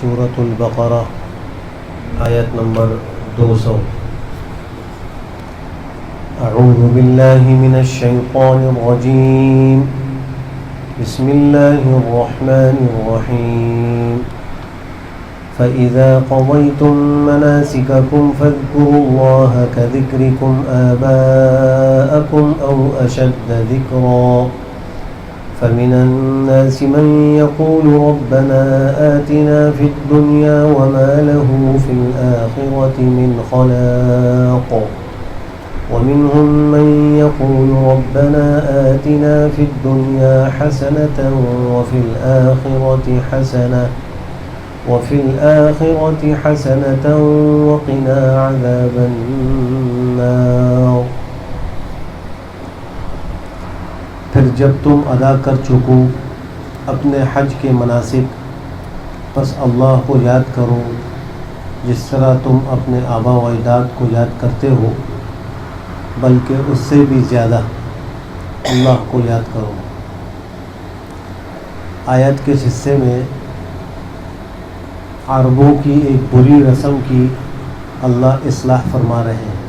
سورة البقرہ آیت نمبر 200۔ اعوذ باللہ من الشیطان الرجیم، بسم اللہ الرحمن الرحیم۔ فَإِذَا قَضَيْتُم مَّنَاسِكَكُمْ فاذكروا اللَّهَ كذكركم آباءكم أو أشد ذكرا، فمن الناس من يقول ربنا آتنا في الدنيا وما له في الآخرة من خلاق، ومنهم من يقول ربنا آتنا في الدنيا حسنة وفي الآخرة حسنة وقنا عذاب النار۔ پھر جب تم ادا کر چکو اپنے حج کے مناسک، پس اللہ کو یاد کرو جس طرح تم اپنے آبا و اجداد کو یاد کرتے ہو، بلکہ اس سے بھی زیادہ اللہ کو یاد کرو۔ آیت کے حصے میں عربوں کی ایک بری رسم کی اللہ اصلاح فرما رہے ہیں،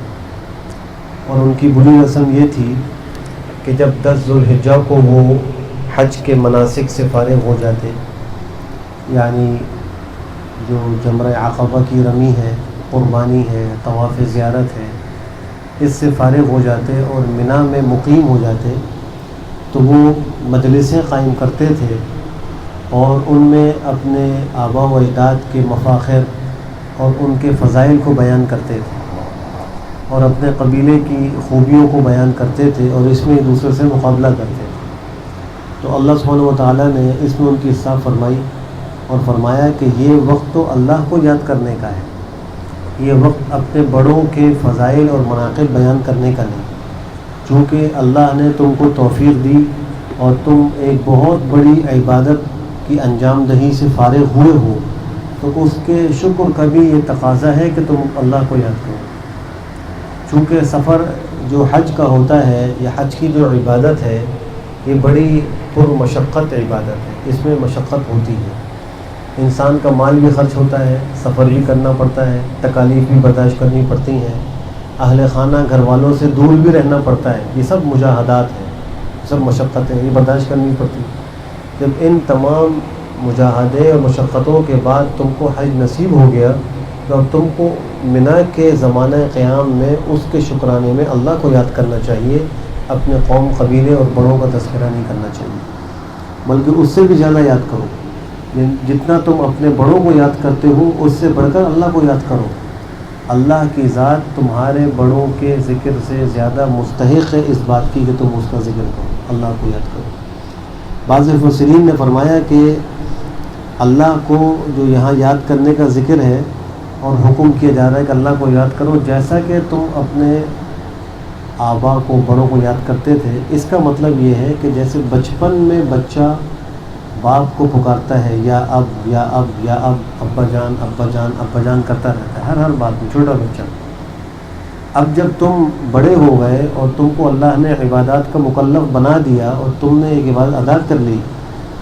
اور ان کی بری رسم یہ تھی کہ جب 10 ذوالحجہ کو وہ حج کے مناسک سے فارغ ہو جاتے، یعنی جو جمرہ عقبہ کی رمی ہے، قربانی ہے، طواف زیارت ہے، اس سے فارغ ہو جاتے اور منی میں مقیم ہو جاتے، تو وہ مجلسیں قائم کرتے تھے اور ان میں اپنے آبا و اجداد کے مفاخر اور ان کے فضائل کو بیان کرتے تھے، اور اپنے قبیلے کی خوبیوں کو بیان کرتے تھے، اور اس میں ایک دوسرے سے مقابلہ کرتے تھے۔ تو اللہ سبحانہ و تعالیٰ نے اس میں ان کی اصلاح فرمائی اور فرمایا کہ یہ وقت تو اللہ کو یاد کرنے کا ہے، یہ وقت اپنے بڑوں کے فضائل اور مناقب بیان کرنے کا نہیں۔ چونکہ اللہ نے تم کو توفیق دی اور تم ایک بہت بڑی عبادت کی انجام دہی سے فارغ ہوئے ہو، تو اس کے شکر کا بھی یہ تقاضا ہے کہ تم اللہ کو یاد کرو۔ چونکہ سفر جو حج کا ہوتا ہے، یا حج کی جو عبادت ہے، یہ بڑی پرمشقت عبادت ہے، اس میں مشقت ہوتی ہے، انسان کا مال بھی خرچ ہوتا ہے، سفر بھی کرنا پڑتا ہے، تکالیف بھی برداشت کرنی پڑتی ہیں، اہل خانہ گھر والوں سے دور بھی رہنا پڑتا ہے، یہ سب مجاہدات ہیں، سب مشقتیں یہ برداشت کرنی پڑتی ہیں۔ جب ان تمام مجاہدے اور مشقتوں کے بعد تم کو حج نصیب ہو گیا، تو اب تم کو منی کے زمانہ قیام میں اس کے شکرانے میں اللہ کو یاد کرنا چاہیے، اپنے قوم، قبیلے اور بڑوں کا تذکرہ نہیں کرنا چاہیے، بلکہ اس سے بھی زیادہ یاد کرو۔ جتنا تم اپنے بڑوں کو یاد کرتے ہو، اس سے بڑھ کر اللہ کو یاد کرو۔ اللہ کی ذات تمہارے بڑوں کے ذکر سے زیادہ مستحق ہے اس بات کی کہ تم اس کا ذکر کرو، اللہ کو یاد کرو۔ بعض مفسرین نے فرمایا کہ اللہ کو جو یہاں یاد کرنے کا ذکر ہے اور حکم کیا جا رہا ہے کہ اللہ کو یاد کرو، جیسا کہ تم اپنے آبا کو، بڑوں کو یاد کرتے تھے، اس کا مطلب یہ ہے کہ جیسے بچپن میں بچہ باپ کو پکارتا ہے، یا اب یا اب یا اب، ابا جان ابا جان ابا جان کرتا رہتا ہے ہر بات میں، چھوٹا بچہ۔ اب جب تم بڑے ہو گئے اور تم کو اللہ نے عبادات کا مکلف بنا دیا اور تم نے ایک عبادت ادا کر لی،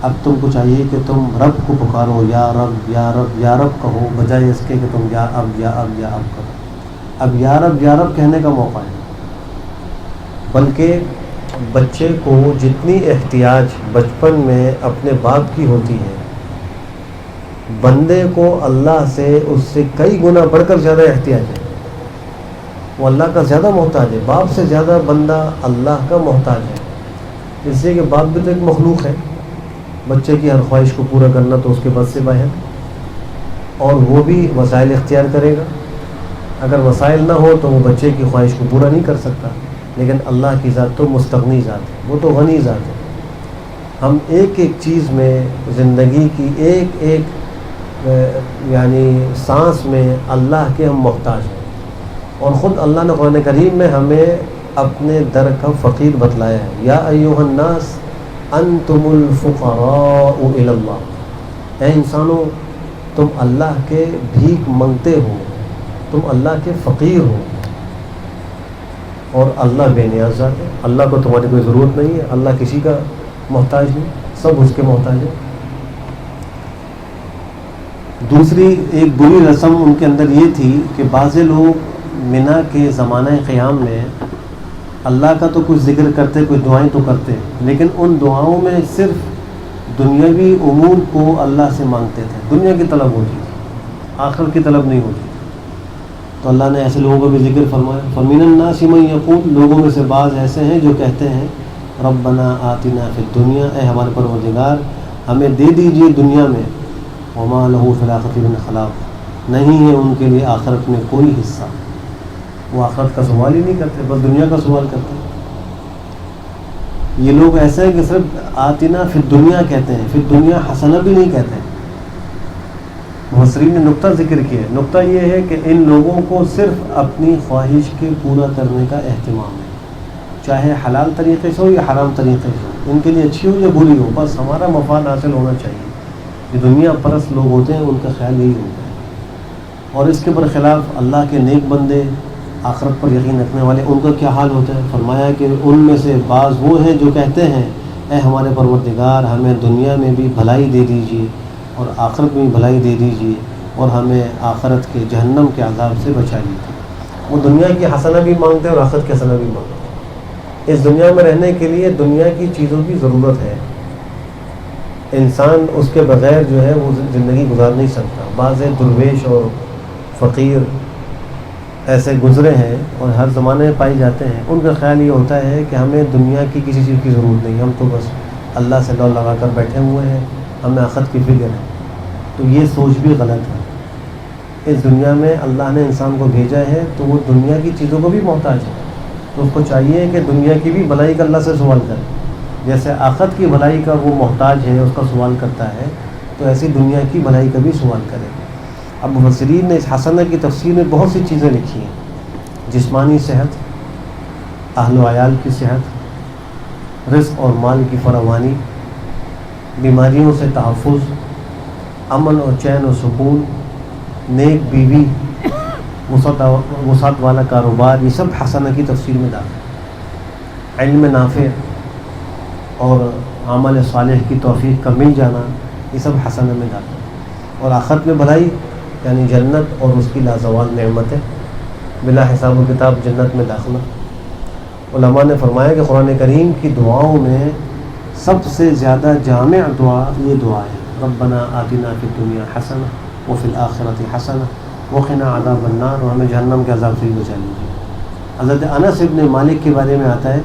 اب تم کو چاہیے کہ تم رب کو پکارو، یا رب یا رب یا رب کہو، بجائے اس کے کہ تم یا اب یا اب یا اب کہو۔ اب یا رب کہنے کا موقع ہے، بلکہ بچے کو جتنی احتیاج بچپن میں اپنے باپ کی ہوتی ہے، بندے کو اللہ سے اس سے کئی گنا بڑھ کر زیادہ احتیاج ہے۔ وہ اللہ کا زیادہ محتاج ہے، باپ سے زیادہ بندہ اللہ کا محتاج ہے، اس لیے کہ باپ بھی تو ایک مخلوق ہے، بچے کی ہر خواہش کو پورا کرنا تو اس کے بس سے باہر، اور وہ بھی وسائل اختیار کرے گا۔ اگر وسائل نہ ہو تو وہ بچے کی خواہش کو پورا نہیں کر سکتا، لیکن اللہ کی ذات تو مستغنی ذات ہے، وہ تو غنی ذات ہے۔ ہم ایک ایک چیز میں، زندگی کی ایک ایک یعنی سانس میں اللہ کے ہم محتاج ہیں، اور خود اللہ نے قرآن کریم میں ہمیں اپنے در کا فقیر بتلایا ہے۔ یا ایھا الناس انتم الفقراء الی اللہ، اے انسانوں تم اللہ کے بھیک منگتے ہو، تم اللہ کے فقیر ہو، اور اللہ بے نیاز ذات ہے، اللہ کو تمہاری کوئی ضرورت نہیں ہے، اللہ کسی کا محتاج نہیں، سب اس کے محتاج ہیں۔ دوسری ایک بری رسم ان کے اندر یہ تھی کہ بعض لوگ منا کے زمانہ قیام میں اللہ کا تو کچھ ذکر کرتے، کچھ دعائیں تو کرتے، لیکن ان دعاؤں میں صرف دنیاوی امور کو اللہ سے مانگتے تھے، دنیا کی طلب ہوتی تھی، آخرت کی طلب نہیں ہوتی. تو اللہ نے ایسے لوگوں کا بھی ذکر فرمایا. فَمِنَ النَّاسِ مَن يَقُولُ، لوگوں میں سے بعض ایسے ہیں جو کہتے ہیں ربنا آتنا فی الدنیا، اے ہمارے پروردگار ہمیں دے دیجیے دنیا میں، وما لہ فی الآخرۃ من خلاق، نہیں ہے ان کے لیے آخرت میں کوئی حصہ. وہ آخرت کا سوال ہی نہیں کرتے، بس دنیا کا سوال کرتے ہیں. یہ لوگ ایسے ہیں کہ صرف آتنا فی الدنیا کہتے ہیں، فی الدنیا حسنہ بھی نہیں کہتے ہیں. مفسرین نے نقطہ ذکر کیا ہے. نقطہ یہ ہے کہ ان لوگوں کو صرف اپنی خواہش کے پورا کرنے کا اہتمام ہے، چاہے حلال طریقے سے ہو یا حرام طریقے سے ہو، ان کے لیے اچھی ہو یا بری ہو، بس ہمارا مفاد حاصل ہونا چاہیے. جو دنیا پرست لوگ ہوتے ہیں ان کا خیال یہی ہوتا ہے. اور اس کے برخلاف اللہ کے نیک بندے، آخرت پر یقین رکھنے والے، ان کا کیا حال ہوتا ہے؟ فرمایا کہ ان میں سے بعض وہ ہیں جو کہتے ہیں اے ہمارے پروردگار ہمیں دنیا میں بھی بھلائی دے دیجیے اور آخرت میں بھی بھلائی دے دیجیے اور ہمیں آخرت کے جہنم کے عذاب سے بچائیے. وہ دنیا کی حسنہ بھی مانگتے ہیں اور آخرت کی حسنہ بھی مانگتے ہیں. اس دنیا میں رہنے کے لیے دنیا کی چیزوں کی ضرورت ہے. انسان اس کے بغیر جو ہے وہ زندگی گزار نہیں سکتا. بعض درویش اور فقیر ایسے گزرے ہیں اور ہر زمانے میں پائی جاتے ہیں، ان کا خیال یہ ہوتا ہے کہ ہمیں دنیا کی کسی چیز کی ضرورت نہیں، ہم تو بس اللہ سے دور لگا کر بیٹھے ہوئے ہیں، ہمیں آخرت کی فکر ہے. تو یہ سوچ بھی غلط ہے. اس دنیا میں اللہ نے انسان کو بھیجا ہے تو وہ دنیا کی چیزوں کو بھی محتاج ہے، تو اس کو چاہیے کہ دنیا کی بھی بھلائی کا اللہ سے سوال کرے. جیسے آخرت کی بھلائی کا وہ محتاج ہے، اس کا سوال کرتا ہے، تو ایسی دنیا کی بھلائی کا بھی سوال کرے. اب مفسرین نے اس حسنہ کی تفسیر میں بہت سی چیزیں لکھی ہیں. جسمانی صحت، اہل و عیال کی صحت، رزق اور مال کی فراوانی، بیماریوں سے تحفظ، امن اور چین و سکون، نیک بیوی، وسعت والا کاروبار، یہ سب حسنہ کی تفسیر میں داخل ہے. علم نافع اور عمل صالح کی توفیق کا مل جانا، یہ سب حسنہ میں داخل ہے. اور آخرت میں بھلائی یعنی جنت اور اس کی لازوال نعمتیں، بلا حساب و کتاب جنت میں داخلہ. علماء نے فرمایا کہ قرآن کریم کی دعاؤں میں سب سے زیادہ جامع دعا یہ دعا ہے، ربنا آتنا فی الدنیا حسنہ وفی الآخرۃ حسنہ وقنا عذاب النار، اور ہمیں جہنم کے عذاب سے بھی بچا لیجیے. حضرت انس ابن مالک کے بارے میں آتا ہے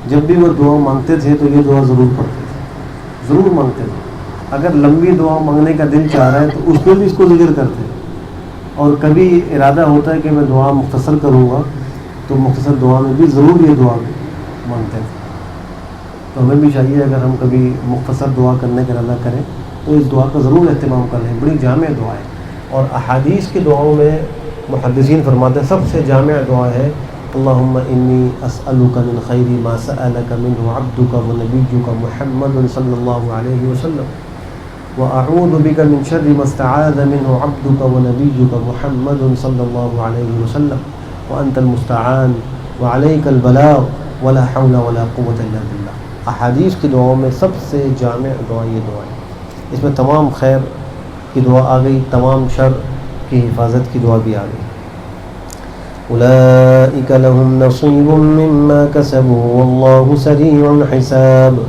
جب بھی وہ دعا مانگتے تھے تو یہ دعا ضرور پڑھتے تھے، ضرور مانگتے تھے. اگر لمبی دعا مانگنے کا دل چاہ رہا ہے تو اس میں بھی اس کو ذکر کرتے ہیں. اور کبھی ارادہ ہوتا ہے کہ میں دعا مختصر کروں گا تو مختصر دعا میں بھی ضرور یہ دعا مانگتے ہیں. تو ہمیں بھی چاہیے اگر ہم کبھی مختصر دعا کرنے کا ارادہ کریں تو اس دعا کا ضرور اہتمام کریں. بڑی جامع دعا ہے. اور احادیث کی دعاؤں میں محدثین فرماتے ہیں سب سے جامع دعا ہے اللہم انی اسألک من خیر ما سألک منہ عبدک و نبیک محمد صلی اللہ علیہ وسلم وأعوذ بك من شر ما استعاذ منه عبدك ونبيك محمد صلى الله عليه وسلم وأنت المستعان وعليك البلاغ ولا حول ولا قوة إلا بالله. احادیث کی دعاؤں میں سب سے جامع دعا یہ دعا ہے. اس میں تمام خیر کی دعا آ گئی، تمام شر کی حفاظت کی دعا بھی آ گئی. اولئک لهم نصیب مما کسبوا واللہ سریع الحساب.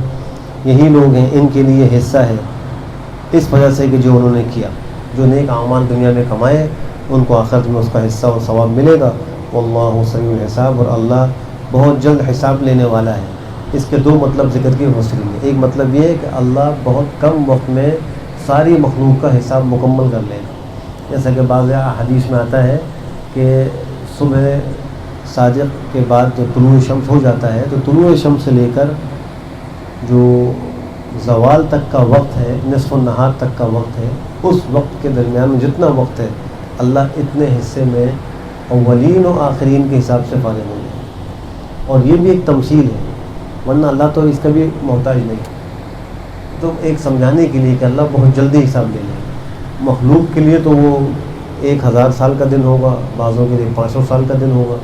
یہی لوگ ہیں ان کے لیے حصہ ہے اس وجہ سے کہ جو انہوں نے کیا، جو نیک اعمال دنیا میں کمائے ان کو آخرت میں اس کا حصہ اور ثواب ملے گا. واللہ سریع الحساب، اور اللہ بہت جلد حساب لینے والا ہے. اس کے دو مطلب ذکر کیے مفسرین نے. ایک مطلب یہ ہے کہ اللہ بہت کم وقت میں ساری مخلوق کا حساب مکمل کر لے گا. جیسا کہ بعض حدیث میں آتا ہے کہ صبح صادق کے بعد جو طلوع شمس ہو جاتا ہے تو طلوع شمس سے لے کر جو زوال تک کا وقت ہے، نصف النہار تک کا وقت ہے، اس وقت کے درمیان میں جتنا وقت ہے اللہ اتنے حصے میں اولین و آخرین کے حساب سے فارغ ہوں گے. اور یہ بھی ایک تمثیل ہے، ورنہ اللہ تو اس کا بھی محتاج نہیں. تو ایک سمجھانے کے لیے کہ اللہ بہت جلدی حساب لے لے گا. مخلوق کے لیے تو وہ 1000 سال کا دن ہوگا، بعضوں کے لیے 500 سال کا دن ہوگا،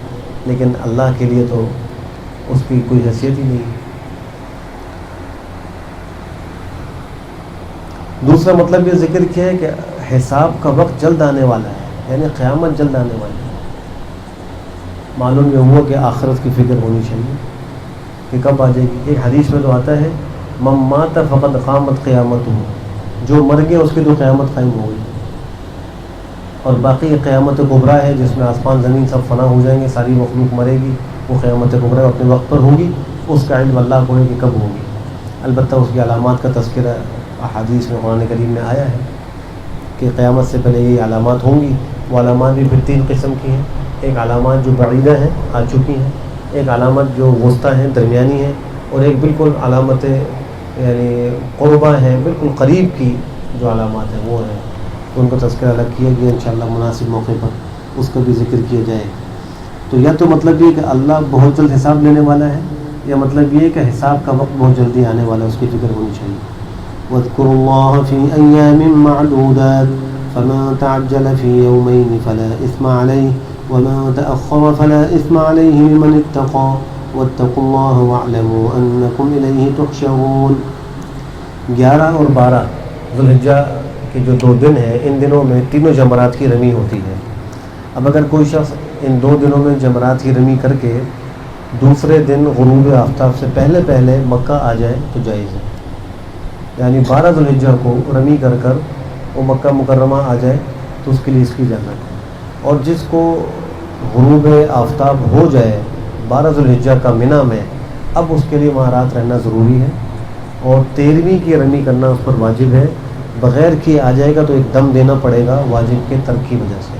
لیکن اللہ کے لیے تو اس کی کوئی حیثیت ہی نہیں. دوسرا مطلب یہ ذکر کیا ہے کہ حساب کا وقت جلد آنے والا ہے، یعنی قیامت جلد آنے والی ہے۔ معلوم یہ ہوا کہ آخرت کی فکر ہونی چاہیے کہ کب آ جائے گی۔ ایک حدیث میں تو آتا ہے من مات فقد قامت قیامت ہو، جو مر گیا اس کی تو قیامت قائم ہو گئی۔ اور باقی قیامت کبریٰ ہے جس میں آسمان زمین سب فنا ہو جائیں گے، ساری مخلوق مرے گی، وہ قیامت کبریٰ اپنے وقت پر ہوگی، اس کا علم اللہ کو ہے کہ کب ہوگی۔ البتہ اس کی علامات کا تذکرہ احادیث میں قرآن کریم میں آیا ہے کہ قیامت سے پہلے یہ علامات ہوں گی۔ وہ علامات بھی پھر 3 قسم کی ہیں، ایک علامات جو بعیدہ ہیں، آ چکی ہیں، ایک علامت جو وسطیٰ ہیں، درمیانی ہیں، اور ایک بالکل علامت یعنی قربہ ہیں، بالکل قریب کی جو علامات ہیں وہ ہیں، تو ان کو تذکرہ الگ کیا گیا، انشاءاللہ مناسب موقع پر اس کا بھی ذکر کیا جائے۔ تو یا تو مطلب یہ کہ اللہ بہت جلد حساب لینے والا ہے، یا مطلب یہ کہ حساب کا وقت بہت جلدی آنے والا ہے، اس کی فکر ہونی چاہیے۔ وَاذْكُرُوا اللَّهَ فِي أَيَّامٍ مَّعْدُودَاتٍ فَمَن تَعَجَّلَ فِي يَوْمَيْنِ فَلَا إِثْمَ عَلَيْهِ وَمَن تَأَخَّرَ فَلَا إِثْمَ عَلَيْهِ لِمَنِ اتَّقَىٰ وَاتَّقُوا اللَّهَ وَاعْلَمُوا أَنَّكُمْ إِلَيْهِ تُحْشَرُونَ۔ 11 اور 12 ذوالحجہ کے جو 2 دن ہیں، ان دنوں میں تینوں جمرات کی رمی ہوتی ہے۔ اب اگر کوئی شخص ان 2 دنوں میں جمرات کی رمی کر کے دوسرے دن غروب آفتاب سے پہلے مکہ آ جائے تو جائز ہے، یعنی 12 ذوالحجہ کو رمی کر وہ مکہ مکرمہ آ جائے تو اس کے لیے اس کی اجازت ہے۔ اور جس کو غروب آفتاب ہو جائے 12 ذوالحجہ کا منی میں، اب اس کے لیے وہاں رات رہنا ضروری ہے، اور 13ویں کی رمی کرنا اس پر واجب ہے۔ بغیر کیے آ جائے گا تو ایک دم دینا پڑے گا واجب کے ترک کی وجہ سے۔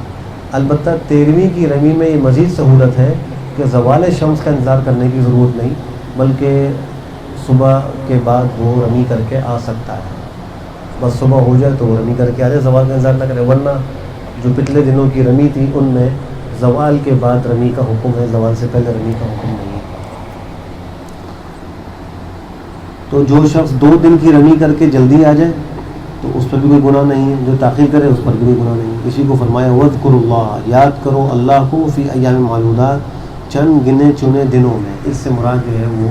البتہ 13ویں کی رمی میں یہ مزید سہولت ہے کہ زوال شمس کا انتظار کرنے کی ضرورت نہیں، بلکہ صبح کے بعد وہ رمی کر کے آ سکتا ہے۔ بس صبح ہو جائے تو وہ رمی کر کے آ جائے، زوال کا انتظار نہ کرے، ورنہ جو پچھلے دنوں کی رمی تھی ان میں زوال کے بعد رمی کا حکم ہے، زوال سے پہلے رمی کا حکم نہیں ہے۔ تو جو شخص 2 دن کی رمی کر کے جلدی آ جائے تو اس پر بھی کوئی گناہ نہیں ہے، جو تاخیر کرے اس پر بھی کوئی گناہ نہیں ہے۔ اسی کو فرمایا وَاذْكُرُوا اللَّهَ، یاد کرو اللہ کو، فی ایام معدودات، چند گنے چنے دنوں میں۔ اس سے مراد جو ہے وہ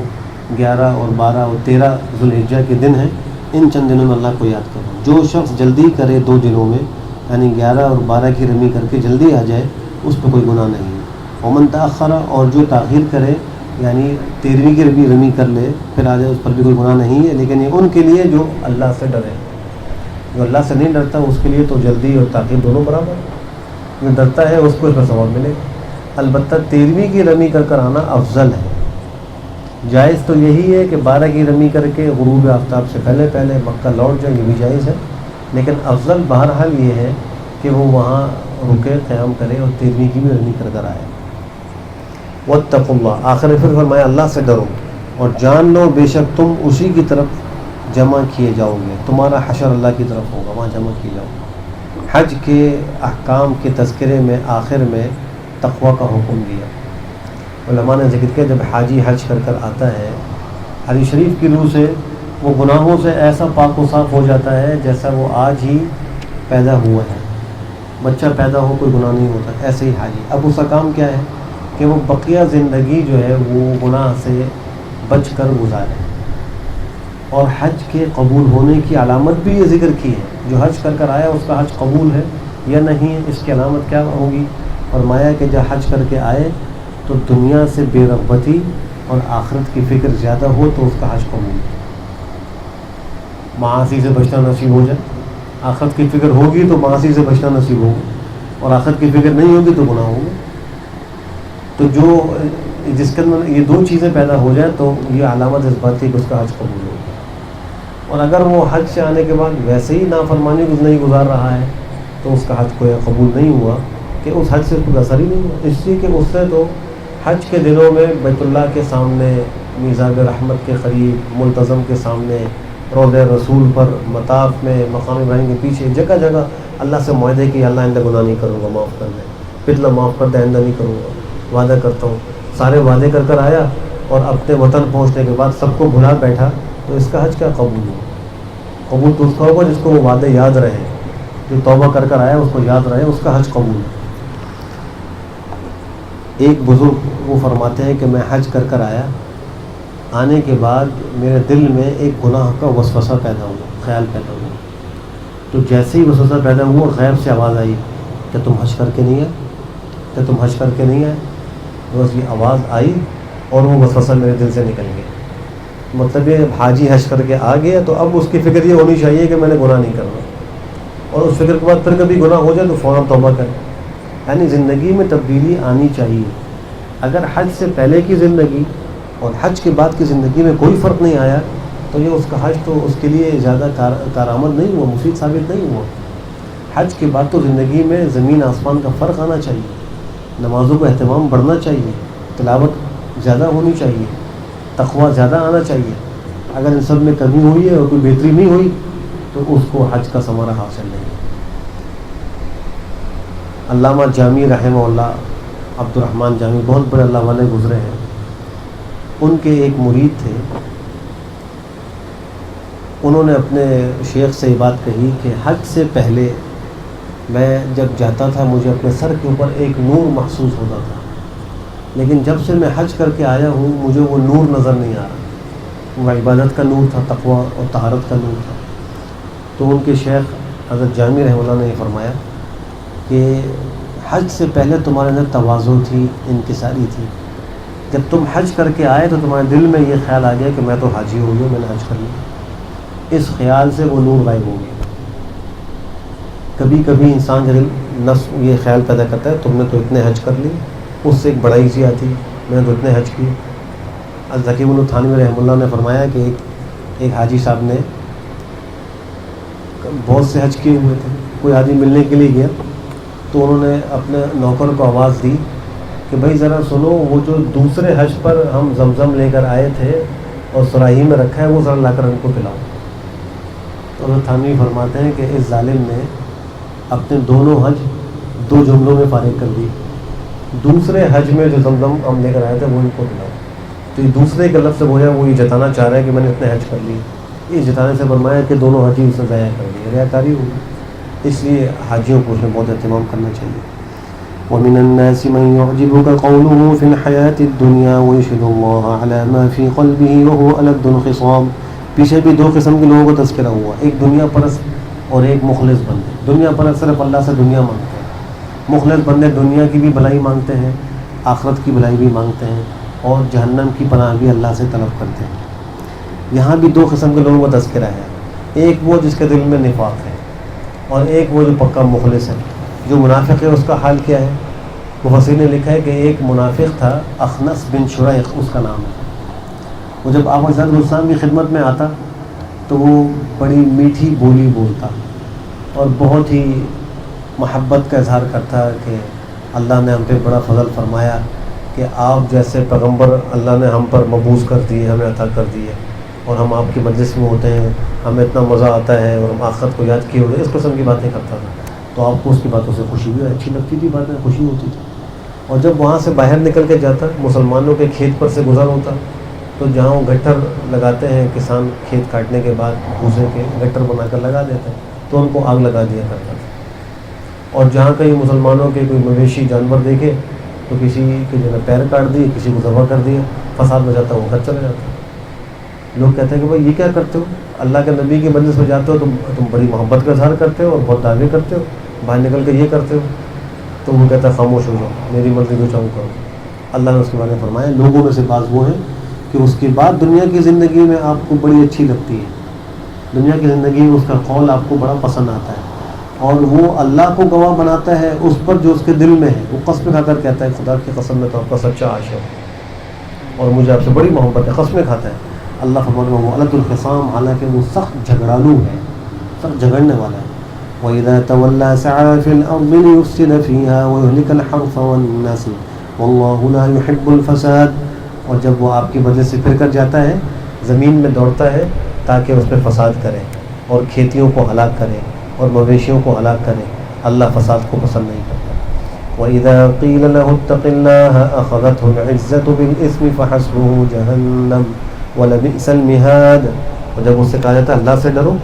11 اور 12 اور 13 ذوالحجہ کے دن ہیں، ان چند دنوں میں اللہ کو یاد کرو۔ جو شخص جلدی کرے 2 دنوں میں، یعنی 11 اور 12 کی رمی کر کے جلدی آ جائے، اس پہ کوئی گناہ نہیں ہے۔ ومن تأخر، اور جو تاخیر کرے یعنی 13ویں کی رمی کر لے پھر آ جائے، اس پر بھی کوئی گناہ نہیں ہے، لیکن یہ ان کے لیے جو اللہ سے ڈرے۔ جو اللہ سے نہیں ڈرتا اس کے لیے تو جلدی اور تاخیر دونوں برابر ہے، جو ڈرتا ہے اس کو اس پر ثواب ملے گا۔ البتہ 13ویں کی رمی کر آنا افضل ہے۔ جائز تو یہی ہے کہ 12 کی رمی کر کے غروب آفتاب سے پہلے مکہ لوٹ جائے، یہ بھی جائز ہے، لیکن افضل بہرحال یہ ہے کہ وہ وہاں رکے، قیام کرے اور 13ویں کی بھی رمی کر آئے۔ واتقوا اللہ، آخر پھر فرمایا اللہ سے ڈرو اور جان لو بے شک تم اسی کی طرف جمع کیے جاؤ گے، تمہارا حشر اللہ کی طرف ہوگا، وہاں جمع کیے جاؤ گے۔ حج کے احکام کے تذکرے میں آخر میں تقوی کا حکم دیا۔ علماء نے ذکر کیا جب حاجی حج کر آتا ہے، حدیث شریف کی روح سے وہ گناہوں سے ایسا پاک و صاف ہو جاتا ہے جیسا وہ آج ہی پیدا ہوا ہے، بچہ پیدا ہو کوئی گناہ نہیں ہوتا، ایسے ہی حاجی۔ اب اس کا کام کیا ہے کہ وہ بقیہ زندگی جو ہے وہ گناہ سے بچ کر گزارے، اور حج کے قبول ہونے کی علامت بھی یہ ذکر کی ہے، جو حج کر آیا اس کا حج قبول ہے یا نہیں ہے، اس کی علامت کیا ہوگی؟ فرمایا کہ جب حج کر کے آئے تو دنیا سے بے رغبتی اور آخرت کی فکر زیادہ ہو تو اس کا حج قبول ہے، معاصی سے بچنا نصیب ہو جائے، آخرت کی فکر ہوگی تو معاصی سے بچنا نصیب ہوگا، اور آخرت کی فکر نہیں ہوگی تو گناہ ہوگا۔ تو جو جس کے اندر یہ 2 چیزیں پیدا ہو جائیں تو یہ علامت اس بات کی کہ اس کا حج قبول ہوگا۔ اور اگر وہ حج سے آنے کے بعد ویسے ہی نافرمانی نہیں گزار رہا ہے تو اس کا حج کوئی قبول نہیں ہوا، کہ اس حج سے کوئی اثر ہی نہیں ہوا، اس لیے کہ اس سے تو حج کے دنوں میں بیت اللہ کے سامنے، میزاب رحمت کے قریب، ملتزم کے سامنے، روضہ رسول پر، مطاف میں، مقام ابراہیم کے پیچھے، جگہ جگہ اللہ سے معاہدے کہ اللہ آئندہ گناہ نہیں کروں گا، معاف کر دیں، پچھلا معاف کر دیں، آئندہ نہیں کروں گا، وعدہ کرتا ہوں۔ سارے وعدے کر آیا اور اپنے وطن پہنچنے کے بعد سب کو بھلا بیٹھا، تو اس کا حج کیا قبول ہوا؟ قبول تو اس کا ہوگا جس کو وہ وعدے یاد رہے، جو توبہ کر آیا اس کو یاد رہے، اس کا حج قبول ہے۔ ایک بزرگ وہ فرماتے ہیں کہ میں حج کر آیا، آنے کے بعد میرے دل میں ایک گناہ کا وسوسہ پیدا ہوا، خیال پیدا ہوا، تو جیسے ہی وسوسہ پیدا ہوا غیب سے آواز آئی کہ تم حج کر کے نہیں آئے، کہ تم حج کر کے نہیں آئے، بس یہ آواز آئی اور وہ وسوسہ میرے دل سے نکل گیا۔ مطلب یہ حاجی حج کر کے آ گیا تو اب اس کی فکر یہ ہونی چاہیے کہ میں نے گناہ نہیں کرنا، اور اس فکر کے بعد پھر کبھی گناہ ہو جائے تو فوراً توبہ کرے۔ یعنی زندگی میں تبدیلی آنی چاہیے۔ اگر حج سے پہلے کی زندگی اور حج کے بعد کی زندگی میں کوئی فرق نہیں آیا تو یہ اس کا حج تو اس کے لیے زیادہ کارآمد نہیں ہوا، مفید ثابت نہیں ہوا۔ حج کے بعد تو زندگی میں زمین آسمان کا فرق آنا چاہیے، نمازوں کا اہتمام بڑھنا چاہیے، تلاوت زیادہ ہونی چاہیے، تقویٰ زیادہ آنا چاہیے۔ اگر ان سب میں کمی ہوئی ہے اور کوئی بہتری نہیں ہوئی تو اس کو حج کا ثمرہ حاصل نہیں ہے۔ علامہ جامی رحمہ اللہ، عبد الرحمن جامی بہت بڑے اللہ والے گزرے ہیں، ان کے ایک مرید تھے، انہوں نے اپنے شیخ سے یہ بات کہی کہ حج سے پہلے میں جب جاتا تھا مجھے اپنے سر کے اوپر ایک نور محسوس ہوتا تھا، لیکن جب سے میں حج کر کے آیا ہوں مجھے وہ نور نظر نہیں آ رہا۔ وہ عبادت کا نور تھا، تقویٰ اور طہارت کا نور تھا۔ تو ان کے شیخ حضرت جامی رحمہ اللہ نے یہ فرمایا کہ حج سے پہلے تمہارے اندر تواضع تھی، انکساری تھی، جب تم حج کر کے آئے تو تمہارے دل میں یہ خیال آ گیا کہ میں تو حاجی ہو گیا، میں نے حج کر لیا، اس خیال سے وہ نور غائب ہو گیا۔ کبھی کبھی انسان کا دل نفس یہ خیال پیدا کرتا ہے تم نے تو اتنے حج کر لی، اس سے ایک بڑائی سی آتی ہے میں نے تو اتنے حج کیے۔ الذکی بن تھانوی رحمہ اللہ نے فرمایا کہ ایک حاجی صاحب نے بہت سے حج کیے ہوئے تھے، کوئی آدمی ملنے کے لیے گیا تو انہوں نے اپنے نوکر کو آواز دی کہ بھائی ذرا سنو، وہ جو دوسرے حج پر ہم زمزم لے کر آئے تھے اور سراہی میں رکھا ہے وہ ذرا لا کر ان کو پلاؤ۔ تو حضرت تھانوی فرماتے ہیں کہ اس ظالم نے اپنے دونوں حج 2 جملوں میں فارغ کر دی۔ دوسرے حج میں جو زمزم ہم لے کر آئے تھے وہ ان کو پلاؤ، تو یہ دوسرے کا لفظ وہ ہے، وہ یہ جتانا چاہ رہا ہے کہ میں نے اتنے حج کر لیے، اس جتانے سے فرمایا کہ دونوں حج ہی اس نے ضائع کر دیے، ریاکاری ہوگی۔ اس لیے حاجیوں کو اس میں بہت اہتمام کرنا چاہیے۔ وَمِنَ النَّاسِ مَن يُعْجِبُكَ قَوْلُهُ فِي الْحَيَاةِ الدُّنْيَا وَيُشْهِدُ اللَّهَ عَلَى مَا فِي قَلْبِهِ وَهُوَ أَلَدُّ الْخِصَامِ۔ پیچھے بھی 2 قسم کے لوگوں کا تذکرہ ہوا، ایک دنیا پرست اور ایک مخلص بندے۔ دنیا پرست صرف اللہ سے دنیا مانگتے ہیں، مخلص بندے دنیا کی بھی بھلائی مانگتے ہیں، آخرت کی بھلائی بھی مانگتے ہیں، اور جہنم کی پناہ بھی اللہ سے طلب کرتے ہیں۔ یہاں بھی 2 قسم کے لوگوں کا تذکرہ ہے، ایک وہ جس کے دل میں نفاق ہے اور ایک وہ جو پکا مخلص ہے۔ جو منافق ہے اس کا حال کیا ہے؟ مفسرین نے لکھا ہے کہ ایک منافق تھا، اخنس بن شریق اس کا نام ہے۔ وہ جب آپ حضرت السلام کی خدمت میں آتا تو وہ بڑی میٹھی بولی بولتا اور بہت ہی محبت کا اظہار کرتا کہ اللہ نے ہم پہ بڑا فضل فرمایا کہ آپ جیسے پیغمبر اللہ نے ہم پر مبعوث کر دیے، ہمیں عطا کر دیے، اور ہم آپ کی مجلس میں ہوتے ہیں، ہمیں اتنا مزہ آتا ہے اور ہم آخرت کو یاد کیے ہوئے، اس قسم کی باتیں کرتا تھا۔ تو آپ کو اس کی باتوں سے خوشی بھی اچھی لگتی تھی، باتیں خوشی ہوتی تھی۔ اور جب وہاں سے باہر نکل کے جاتا، مسلمانوں کے کھیت پر سے گزر ہوتا تو جہاں وہ گٹر لگاتے ہیں کسان کھیت کاٹنے کے بعد بھوسے کے گٹر بنا کر لگا دیتے ہیں، تو ان کو آگ لگا دیا کرتا تھا۔ اور جہاں کہیں مسلمانوں کے کوئی مویشی جانور دیکھے تو کسی کے جو ہے پیر کاٹ دیے، کسی کو ذبح کر دیا، فساد مچاتا وہ گھر چلے جاتا۔ لوگ کہتے ہیں کہ بھائی یہ کیا کرتے ہو، اللہ کے نبی کی مجلس میں جاتے ہو تم بڑی محبت کا اظہار کرتے ہو اور بہت دعوے کرتے ہو، باہر نکل کے یہ کرتے ہو۔ تو وہ کہتا ہے خاموش ہو جاؤ، میری مرضی جو چاہوں کرو۔ اللہ نے اس کے بارے میں فرمایا لوگوں میں سے بعض وہ ہیں کہ اس کے بعد دنیا کی زندگی میں آپ کو بڑی اچھی لگتی ہے، دنیا کی زندگی میں اس کا قول آپ کو بڑا پسند آتا ہے، اور وہ اللہ کو گواہ بناتا ہے اس پر جو اس کے دل میں ہے۔ وہ قسم کھا کر کہتا ہے خدا کی قسم میں تو آپ کا سچا عاشق ہوں اور مجھے آپ سے بڑی محبت ہے، قسمیں کھاتا ہے۔ اللہ فرماتا ہے وہ الد الخصام، حالانکہ وہ سخت جھگڑالو ہے، سخت جھگڑنے والا ہے۔ وَإِذَا تَوَلَّى سَعَىٰ فِي الْأَرْضِ لِيُفْسِدَ فِيهَا وَيُهْلِكَ الْحَرْثَ وَالنَّسْلَ وَاللَّهُ لَا يُحِبُّ الْفَسَادَ۔ اور جب وہ آپ کی وجہ سے پھر کر جاتا ہے، زمین میں دوڑتا ہے تاکہ اس پہ فساد کرے اور کھیتیوں کو ہلاک کرے اور مویشیوں کو ہلاک کرے، اللہ فساد کو پسند نہیں کرتا۔ وَإِذَا قِيلَ لَهُ اتَّقِ اللَّهَ أَخَذَتْهُ الْعِزَّةُ بِالْإِثْمِ فَحَسْبُهُ جَهَنَّمُ وَلَبِئْسَ الْمِهَادُ۔ اور جب اس سے کہا جاتا ہے اللہ سے ڈرو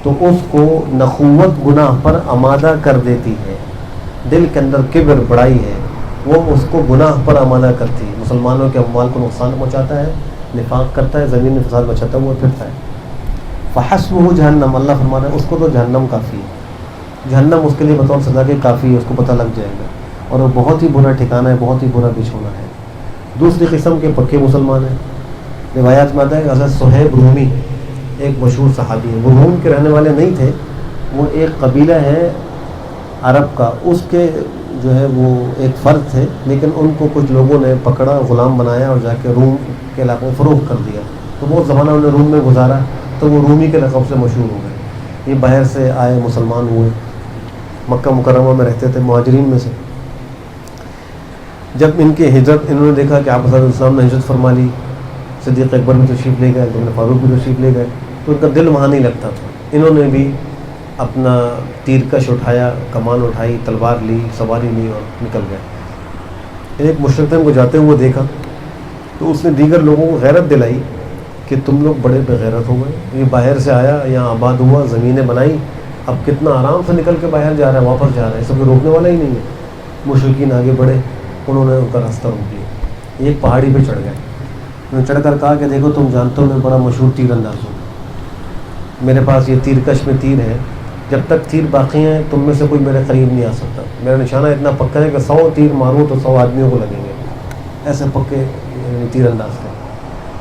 تو اس کو نخوت گناہ پر آمادہ کر دیتی ہے، دل کے اندر کبر بڑائی ہے، وہ اس کو گناہ پر آمادہ کرتی ہے، مسلمانوں کے اموال کو نقصان پہنچاتا ہے، نفاق کرتا ہے، زمین میں فساد مچاتا ہے، وہ پھرتا ہے۔ فحسبہ جہنم، اللہ فرما رہا ہے اس کو تو جہنم کافی ہے، جہنم اس کے لیے بطور سزا کے کافی ہے، اس کو پتہ لگ جائے گا، اور وہ بہت ہی برا ٹھکانہ ہے، بہت ہی برا بچھونا ہے۔ دوسری قسم کے پکے مسلمان ہیں، روایات میں آتا ہے کہ حضرت صہیب رومی ایک مشہور صحابی ہے، وہ روم کے رہنے والے نہیں تھے، وہ ایک قبیلہ ہے عرب کا، اس کے جو ہے وہ ایک فرد تھے، لیکن ان کو کچھ لوگوں نے پکڑا، غلام بنایا اور جا کے روم کے علاقے میں فروخت کر دیا، تو بہت زمانہ انہوں نے روم میں گزارا، تو وہ رومی کے لقب سے مشہور ہو گئے۔ یہ باہر سے آئے، مسلمان ہوئے، مکہ مکرمہ میں رہتے تھے، مہاجرین میں سے۔ جب ان کی ہجرت، انہوں نے دیکھا کہ آپ صلی اللہ علیہ وسلم نے ہجرت فرما لی، صدیق اکبر بھی تشریف لے گئے، عمر فاروق بھی تشریف لے گئے، تو ان کا دل وہاں نہیں لگتا تھا۔ انہوں نے بھی اپنا تیرکش اٹھایا، کمان اٹھائی، تلوار لی، سواری لی اور نکل گئے۔ ایک مشرکین کو جاتے ہوئے دیکھا تو اس نے دیگر لوگوں کو غیرت دلائی کہ تم لوگ بڑے بے غیرت ہو گئے، یہ باہر سے آیا، یہاں آباد ہوا، زمینیں بنائی، اب کتنا آرام سے نکل کے باہر جا رہا ہے، واپس جا رہا ہے، سب کو روکنے والا ہی نہیں ہے۔ مشرکین آگے بڑھے، انہوں نے ان کا راستہ روک لیا، ایک پہاڑی پہ چڑھ گئے، انہوں نے چڑھ کر کہا کہ دیکھو تم جانتے ہو میں بڑا مشہور تیر انداز ہوں، میرے پاس یہ تیرکش میں تیر ہے، جب تک تیر باقی ہیں تم میں سے کوئی میرے قریب نہیں آ سکتا، میرا نشانہ اتنا پکا ہے کہ 100 تیر ماروں تو 100 آدمیوں کو لگیں گے، ایسے پکے تیر انداز تھے،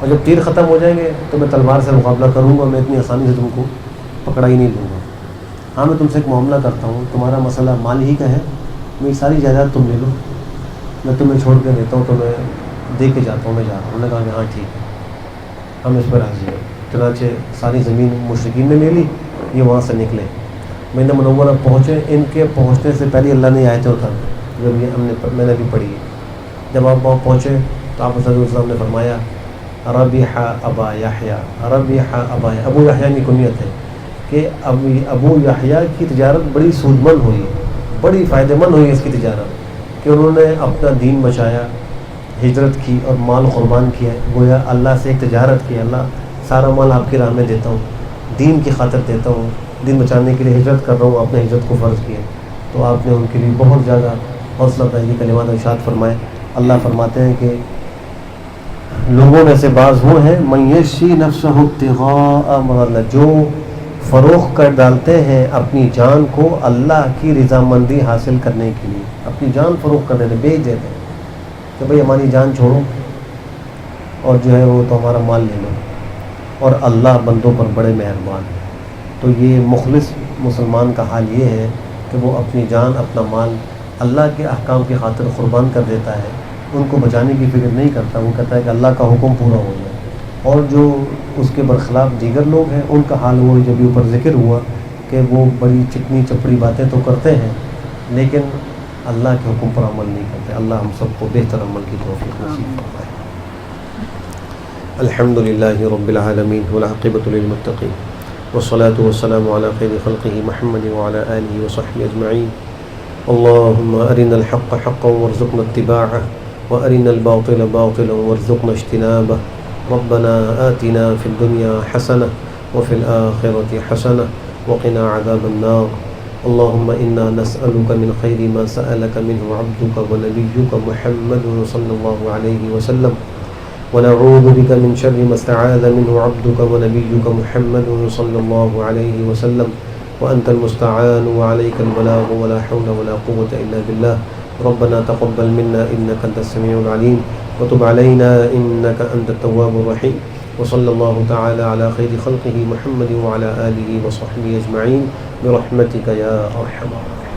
اور جب تیر ختم ہو جائیں گے تو میں تلوار سے مقابلہ کروں گا، میں اتنی آسانی سے تم کو پکڑا ہی نہیں دوں گا۔ ہاں میں تم سے ایک معاملہ کرتا ہوں، تمہارا مسئلہ مال ہی کا ہے، میری ساری جائیداد تم لے لو، میں تمہیں چھوڑ کے دیتا ہوں، تو میں دے کے جاتا ہوں، میں جا رہا ہوں۔ انہوں نے کہا کہ ہاں ٹھیک ہے، ہم اس پر راضی ہیں۔ چنانچہ ساری زمین مشرکین نے لے لی، یہ وہاں سے نکلے، مدینہ منورہ پہنچے۔ ان کے پہنچنے سے پہلے اللہ نے آیتیں اتاری، جب یہ میں نے بھی پڑھی ہے۔ جب آپ وہاں پہنچے تو آپ صلی اللہ علیہ وسلم نے فرمایا ربح ابا یحییٰ، ربح ابا یحییٰ، ابو یحییٰ کی کنیت ہے کہ ابو یحییٰ کی تجارت بڑی سودمند ہوئی، بڑی فائدہ مند ہوئی اس کی تجارت، کہ انہوں نے اپنا دین بچایا، ہجرت کی اور مال قربان کیا، گویا اللہ سے ایک تجارت کی، اللہ سارا مال آپ کی راہ میں دیتا ہوں، دین کی خاطر دیتا ہوں، دین بچانے کے لیے ہجرت کر رہا ہوں، آپ نے ہجرت کو فرض کیا، تو آپ نے ان کے لیے بہت زیادہ حوصلہ افزائی کلمات ارشاد فرمائے۔ اللہ فرماتے ہیں کہ لوگوں میں سے بعض وہ ہیں من یشری نفسہ ابتغاء مرضات اللہ، جو فروخت کر ڈالتے ہیں اپنی جان کو اللہ کی رضامندی حاصل کرنے کے لیے، اپنی جان فروخت کر دیتے، بیچ دیتے ہیں کہ بھئی ہماری جان چھوڑو اور جو ہے وہ تو ہمارا مال لے لو، اور اللہ بندوں پر بڑے مہربان ہیں۔ تو یہ مخلص مسلمان کا حال یہ ہے کہ وہ اپنی جان، اپنا مال اللہ کے احکام کی خاطر قربان کر دیتا ہے، ان کو بچانے کی فکر نہیں کرتا، وہ کہتا ہے کہ اللہ کا حکم پورا ہو جائے۔ اور جو اس کے برخلاف دیگر لوگ ہیں، ان کا حال وہ جب اوپر ذکر ہوا کہ وہ بڑی چکنی چپڑی باتیں تو کرتے ہیں لیکن اللہ کے حکم پر عمل نہیں کرتے۔ اللہ ہم سب کو بہتر عمل کی توفیق نصیب فرمائے۔ الحمد للہ رب العالمین والعاقبۃ للمتقین والصلاة والسلام على خیر خلقہ محمد وعلى آلہ وصحبہ اجمعین۔ اللہم ارنا الحق حقا وارزقنا اتباعہ وارنا الباطل باطلا وارزقنا اجتنابہ۔ ربنا آتنا في الدنيا حسنة وفي الآخرة حسنة وقنا عذاب النار۔ اللهم إنا نسألك من خير ما سألك منه عبدك ونبيك محمد صلى الله عليه وسلم، ونعوذ بك من شر ما استعاذ منه عبدك ونبيك محمد صلى الله عليه وسلم، وأنت المستعان وعليك البلاغ ولا حول ولا قوة إلا بالله۔ ربنا تقبل منا إنك أنت السميع العليم وتب علينا إنك أنت التواب الرحيم، وصلى الله تعالى على خير خلقه محمد وعلى آله وصحبه أجمعين برحمتك يا أرحم الراحمين۔